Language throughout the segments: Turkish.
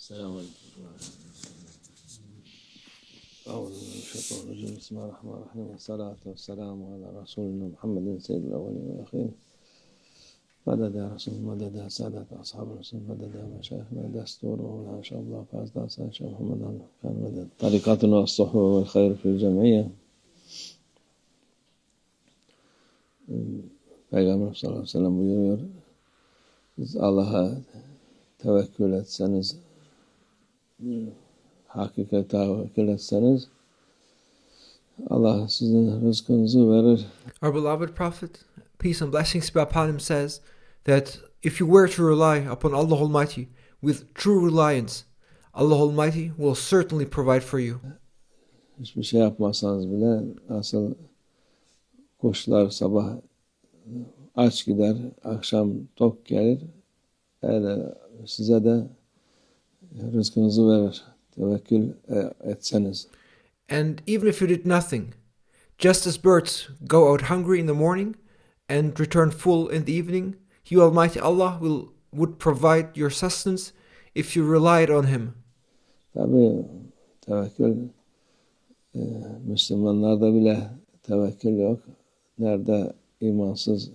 Selamünaleyküm. Euzubillahimineşşeytanirracim. Bismillahirrahmanirrahim. Ve salatu ve selamu ala Resulina Muhammedin seyyidil evvelin ve ahirin. Meded ya Resul, meded ya Sadat ashab-ı Resul, meded ya meşayihina desturu ve la inşallah fazla sen Şeyh Muhammed'an kan meded. Tarikatuna as-suhbu vel hayr fil cemiyye. Peygamber sallallahu aleyhi ve sellem buyuruyor. Siz Allah'a tevekkül etseniz, hakika tevekkül etseniz, Allah sizin rızkınızı verir. Our beloved Prophet, peace and blessings be upon him, says that if you were to rely upon Allah Almighty with true reliance, Allah Almighty will certainly provide for you. Hiçbir şey yapmasanız bile nasıl kuşlar sabah aç gider, akşam tok gelir, öyle size de rızkınızı verir. Tevekkül etseniz. And even if you did nothing, just as birds go out hungry in the morning and return full in the evening, He Almighty Allah would provide your sustenance if you relied on Him. Tabii tevekkül Müslümanlarda bile tevekkül yok. Nerede imansız,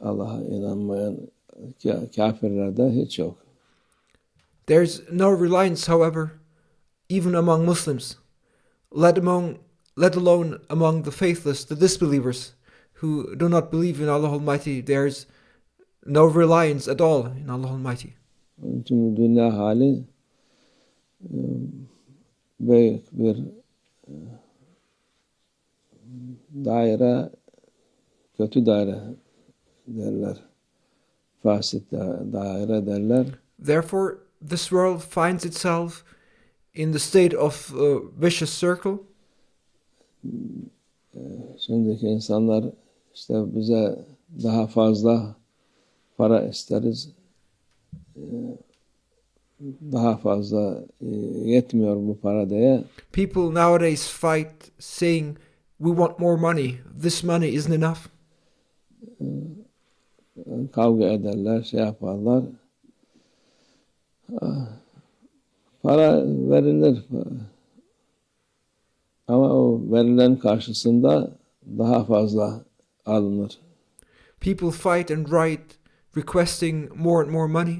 Allah'a inanmayan kafirlerde hiç yok. There's no reliance, however, even among Muslims, let alone among the faithless, the disbelievers who do not believe in Allah Almighty. There's no reliance at all in Allah Almighty. Onun için dünya hali büyük bir daire, kötü daire derler. Fasit daire derler. Therefore, this world finds itself in the state of a vicious circle. Şimdiki insanlar işte bize daha fazla para isteriz. Daha fazla yetmiyor bu para diye. People nowadays fight saying, we want more money. This money isn't enough. Kavga ederler, şey yaparlar. Para verilir. Ama o verilen karşısında daha fazla alınır. People fight and write requesting more and more money.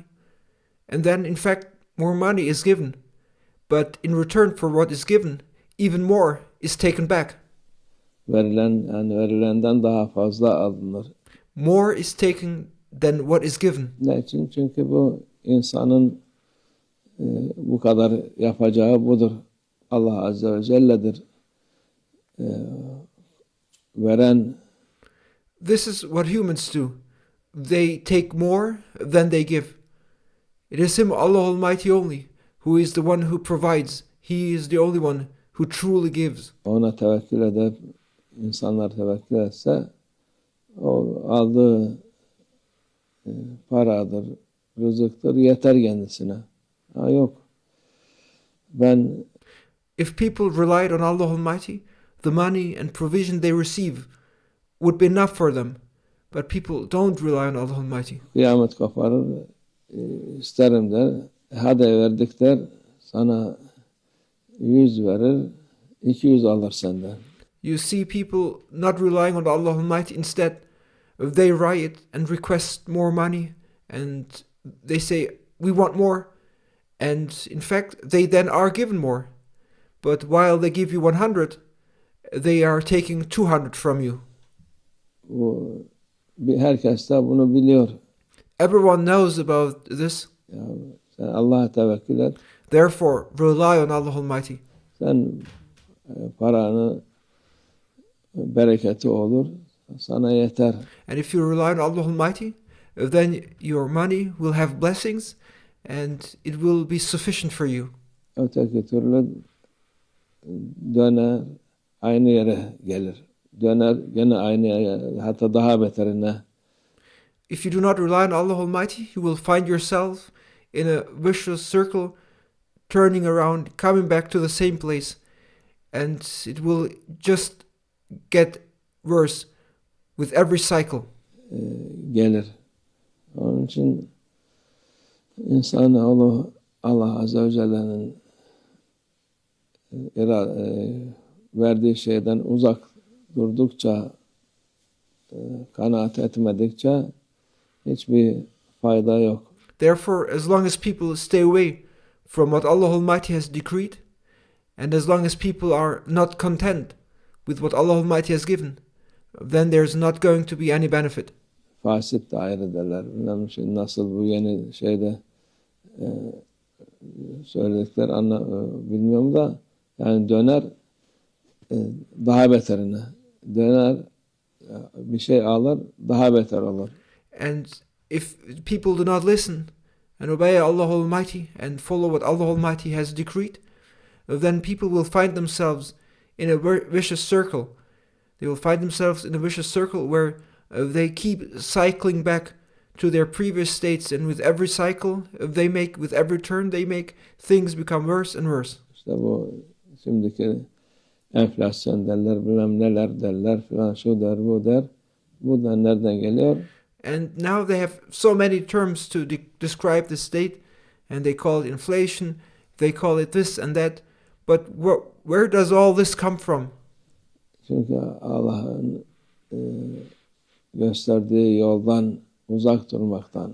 And then, in fact, more money is given. But in return for what is given, even more is taken back. Verilenden daha fazla alınır. More is taken than what is given. Ne için? Çünkü bu insanın bu kadar yapacağı budur. Allah Azze ve Celle'dir. Veren. This is what humans do. They take more than they give. It is Him, Allah Almighty only, who is the one who provides. He is the only one who truly gives. Ona tevekkül edip insanlar tevekkül etse o aldığı paradır, rızıktır, yeter kendisine. Ha yok. If people relied on Allah Almighty, the money and provision they receive would be enough for them. But people don't rely on Allah Almighty. Kıyamet koparır, isterim der, hadi verdik der, sana 100 verir, 200 alır senden. You see people not relying on Allah Almighty. Instead, they riot and request more money, and they say, we want more. And in fact, they then are given more. But while they give you 100, they are taking 200 from you. Herkes de bunu biliyor. Everyone knows about this. Ya, sen Allah'a tevekkül et. Therefore, rely on Allah Almighty. Sen paranı bereketi olur, sana yeter. And if you rely on Allah Almighty, then your money will have blessings and it will be sufficient for you. Öteki türlü döner, aynı yere gelir. Döner gene aynı yere, hatta daha beterine. If you do not rely on Allah Almighty, you will find yourself in a vicious circle, turning around, coming back to the same place, and it will just get worse with every cycle. Gelir. Onun için insanoğlu Allah Azze ve Celle'nin verdiği şeyden uzak durdukça, kanaat etmedikçe hiçbir fayda yok. Therefore, as long as people stay away from what Allah Almighty has decreed, and as long as people are not content with what Allah Almighty has given, then there's not going to be any benefit. Fasit de ayrı derler. Bilmem şey, nasıl bu yeni şeyde söyledikleri bilmiyorum da yani döner daha beterine. Döner bir şey alır daha beter olur. And if people do not listen and obey Allah Almighty and follow what Allah Almighty has decreed, then people will find themselves in a vicious circle. They will find themselves in a vicious circle where they keep cycling back to their previous states, and with every cycle they make, with every turn they make, things become worse and worse. İşte bu şimdiki enflasyon derler, bilmem neler derler filan, şu der, bu der. Bu da nereden geliyor? And now they have so many terms to describe the state, and they call it inflation, they call it this and that. But where does all this come from? Çünkü Allah'ın gösterdiği yoldan uzak durmaktan.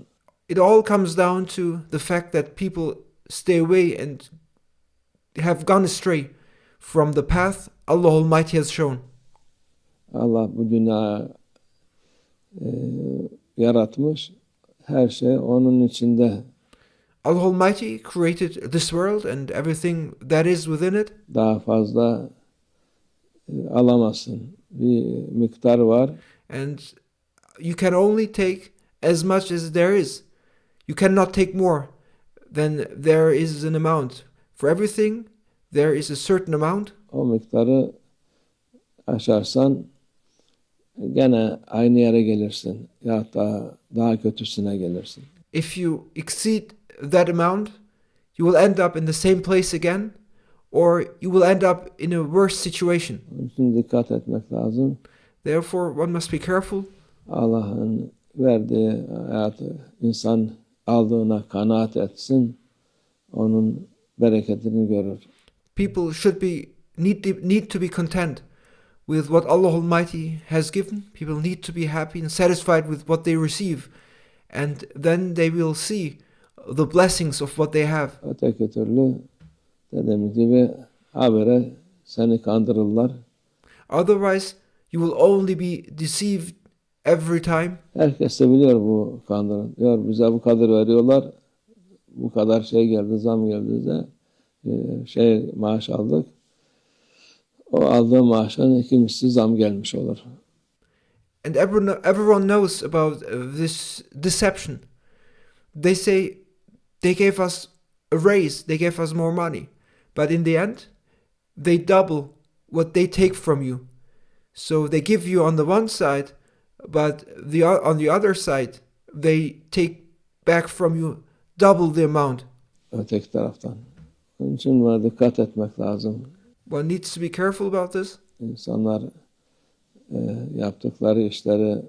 It all comes down to the fact that people stay away and have gone astray from the path Allah Almighty has shown. Allah bu dünyayı yaratmış. Her şey onun içinde. Allah Almighty created this world and everything that is within it. Daha fazla alamazsın. Bir miktar var. And you can only take as much as there is. You cannot take more than there is an amount. For everything, there is a certain amount. O miktarı aşarsan gene aynı yere gelirsin. Ya da daha kötüsüne gelirsin. If you exceed that amount, you will end up in the same place again, or you will end up in a worse situation. Onun için dikkat etmek lazım. Therefore, one must be careful. Allah'ın verdiği hayatı insan aldığına kanaat etsin. Onun bereketini görür. People should need to be content with what Allah Almighty has given. People need to be happy and satisfied with what they receive, and then they will see the blessings of what they have. Öteki türlü dediğimiz gibi habire seni kandırırlar. Otherwise, you will only be deceived every time. Herkes de biliyor bu kandırın. Diyor bize bu kadar veriyorlar. Bu kadar şey geldi, zam geldi de maaş aldık. O aldığı maaşın 2 misli zam gelmiş olur. And everyone knows about this deception. They say they gave us a raise, they gave us more money. But in the end, they double what they take from you. So they give you on the one side, but on the other side, they take back from you double the amount. Öteki taraftan. Onun için buna dikkat etmek lazım. One needs to be careful about this. İnsanlar yaptıkları işleri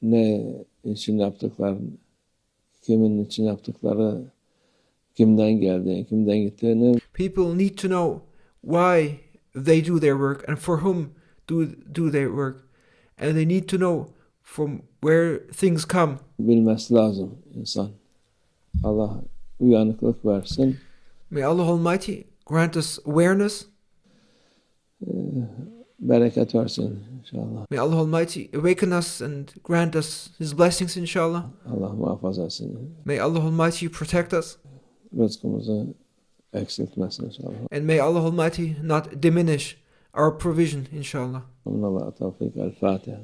ne için yaptıkları, kimin için yaptıkları, kimden geldiğini, kimden gittiğini. People need to know why they do their work and for whom do their work. And they need to know from where things come. Bilmesi lazım insan. Allah uyanıklık versin. May Allah Almighty grant us awareness. Bereket versin inşallah. May Allah Almighty awaken us and grant us His blessings, inshallah. Allah muhafaza etsin. May Allah Almighty protect us. Rızkımızı eksiltmesin inşallah. And may Allah Almighty not diminish our provision, inshallah. Allah tevfik. El Fatiha.